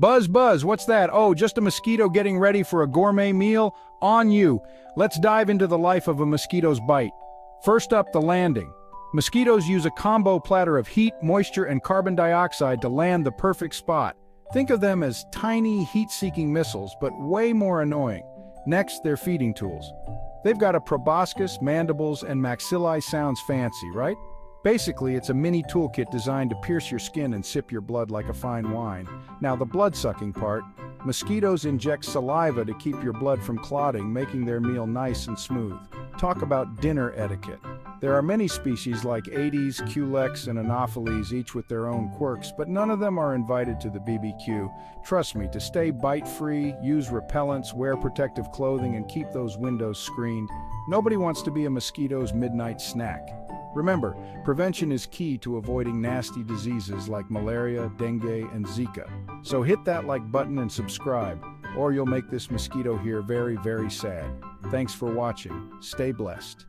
Buzz, buzz, what's that? Oh, just a mosquito getting ready for a gourmet meal? On you. Let's dive into the life of a mosquito's bite. First up, the landing. Mosquitoes use a combo platter of heat, moisture, and carbon dioxide to land the perfect spot. Think of them as tiny, heat-seeking missiles, but way more annoying. Next, their feeding tools. They've got a proboscis, mandibles, and maxillae. Sounds fancy, right? Basically, it's a mini toolkit designed to pierce your skin and sip your blood like a fine wine. Now, the blood-sucking part. Mosquitoes inject saliva to keep your blood from clotting, making their meal nice and smooth. Talk about dinner etiquette. There are many species like Aedes, Culex, and Anopheles, each with their own quirks, but none of them are invited to the BBQ. Trust me, to stay bite-free, use repellents, wear protective clothing, and keep those windows screened. Nobody wants to be a mosquito's midnight snack. Remember, prevention is key to avoiding nasty diseases like malaria, dengue, and Zika. So hit that like button and subscribe, or you'll make this mosquito here very, very sad. Thanks for watching. Stay blessed.